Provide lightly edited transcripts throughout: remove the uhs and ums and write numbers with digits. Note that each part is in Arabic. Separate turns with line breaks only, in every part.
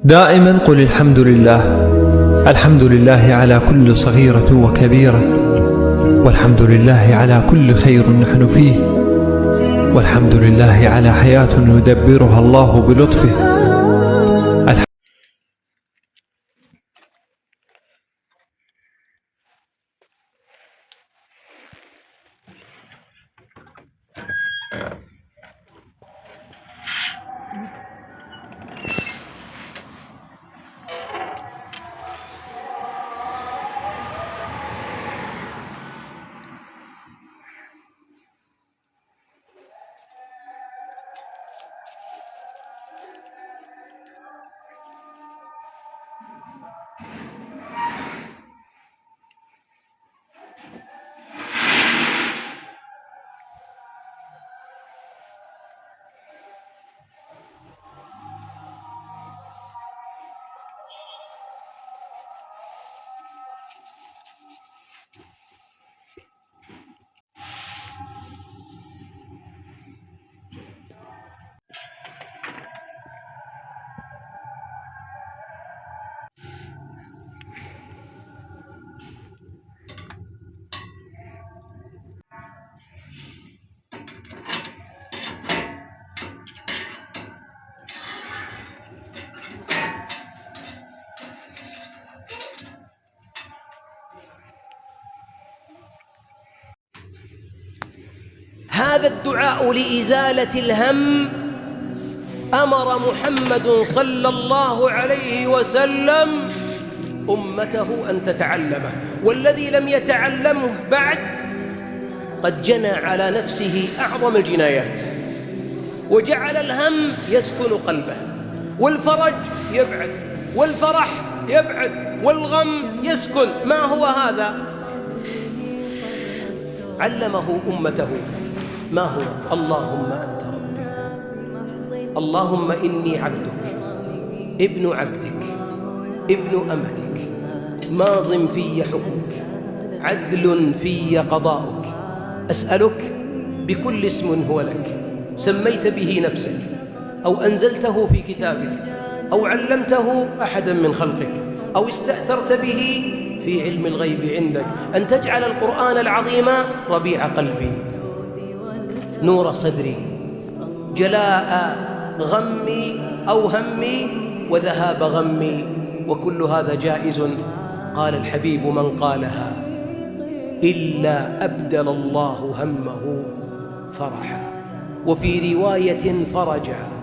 دائما قل الحمد لله. الحمد لله على كل صغيرة وكبيرة، والحمد لله على كل خير نحن فيه، والحمد لله على حياة يدبرها الله بلطفه.
هذا الدعاء لإزالة الهم أمر محمد صلى الله عليه وسلم أمته أن تتعلمه، والذي لم يتعلمه بعد قد جنى على نفسه أعظم الجنايات، وجعل الهم يسكن قلبه، والفرج يبعد، والفرح يبعد، والغم يسكن. ما هو هذا؟ علمه أمته. ما هو؟ اللهم أنت ربي، اللهم إني عبدك ابن عبدك ابن أمتك، ماض في حكمك، عدل في قضاؤك، أسألك بكل اسم هو لك سميت به نفسك أو أنزلته في كتابك أو علمته أحدا من خلقك أو استأثرت به في علم الغيب عندك أن تجعل القرآن العظيم ربيع قلبي، نور صدري، جلاء غمي أو همي وذهاب غمي، وكل هذا جائز. قال الحبيب من قالها إلا أبدل الله همه فرحا، وفي رواية فرجا.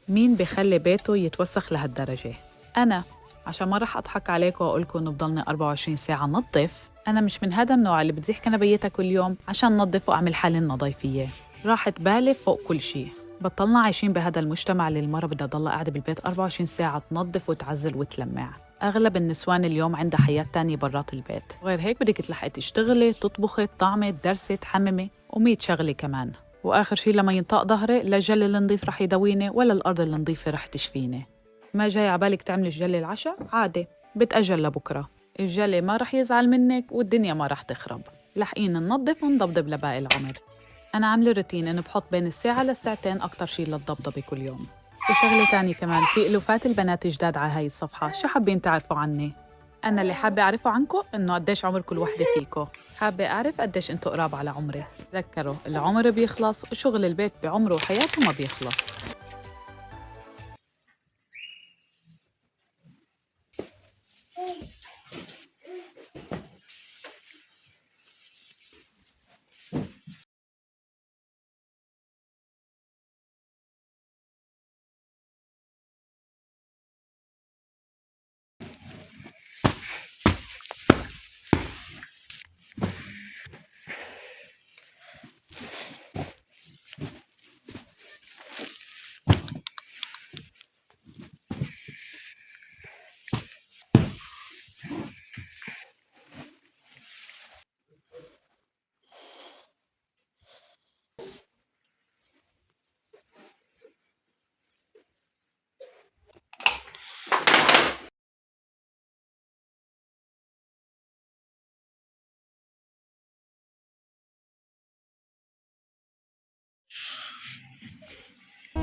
مين بيخلي بيته يتوسخ لهالدرجة؟ أنا، عشان ما رح أضحك عليكم وأقولكم إنه بضلني 24 ساعة نظف، أنا مش من هذا النوع اللي بتزيح كنبيتها كل يوم عشان نظف وأعمل حالي النظيفية. راحة بالي فوق كل شيء. بطلنا عايشين بهذا المجتمع اللي المرة بدها تضلها قاعدة بالبيت 24 ساعة تنظف وتعزل وتلمع. أغلب النسوان اليوم عندها حياة تانية برات البيت، وغير هيك بدك تلحقي تشتغلي، تطبخي، تطعمي، تدرسي، تحممي و100 شغلة كمان. وآخر شي لما ينطق ظهري لا الجل النظيف رح يدويني ولا الأرض النظيفة رح تشفيني. ما جاي عبالك تعملي الجل العشاء؟ عادي، بتأجل لبكرة. الجل ما رح يزعل منك والدنيا ما رح تخرب. لحقين ننظف ونضبضب لباقي العمر. أنا عاملة روتين إنه بحط بين الساعة للساعتين أكتر شي للضبضبة كل يوم. وشغلة تانية كمان، في ألوفات البنات جداد على هاي الصفحة، شو حابين تعرفوا عني؟ أنا اللي حابة أعرفه عنكم إنه قديش عمر كل وحدة فيكم. حابة أعرف قديش أنتوا قراب على عمري. تذكروا العمر بيخلص وشغل البيت بعمره وحياته ما بيخلص.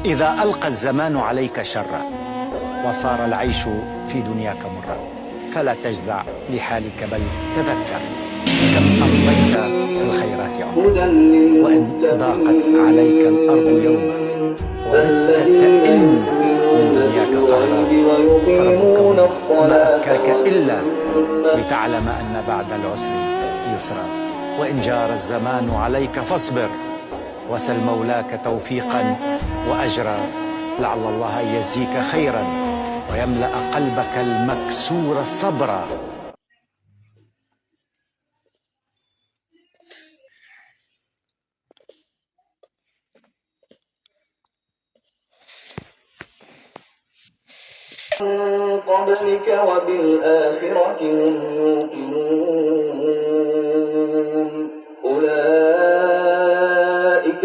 إذا ألقى الزمان عليك شرا وصار العيش في دنياك مرا فلا تجزع لحالك بل تذكر كم أمضيت في الخيرات عمرا وإن ضاقت عليك الأرض يوما وبت تئن من دنياك قهرا فربك ما أبكاك إلا لتعلم أن بعد العسر يسرا وإن جار الزمان عليك فاصبر وسل مولاك توفيقا وأجرا لعل الله يجزيك خيرا ويملأ قلبك المكسور صبرا.
من قبلك وبالآخرة هم يوقنون أولئك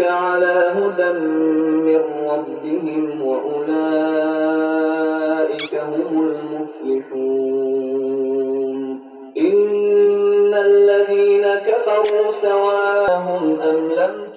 على هدى من ربهم وأولئك هم المفلحون إن الذين كفروا سواء أم لم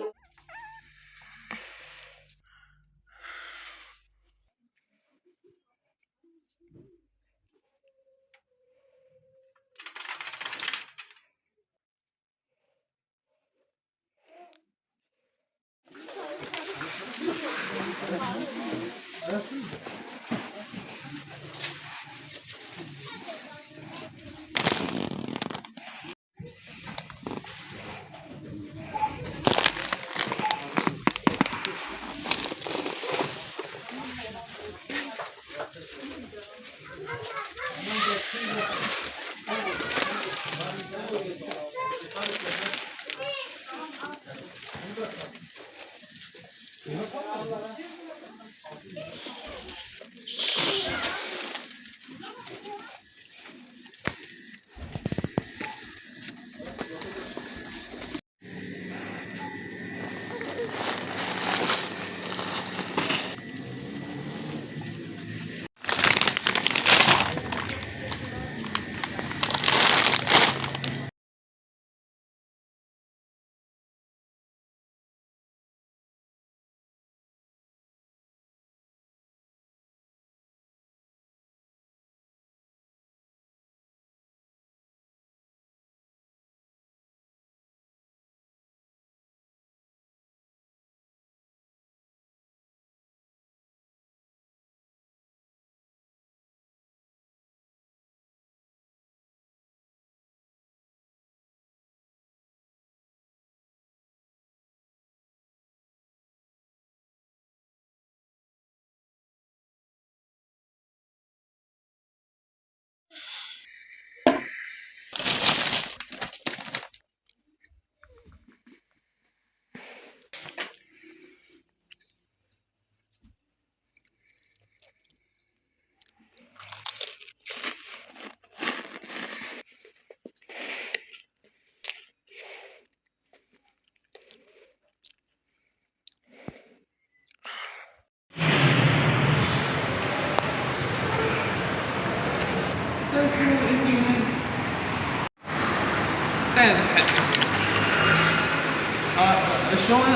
شلون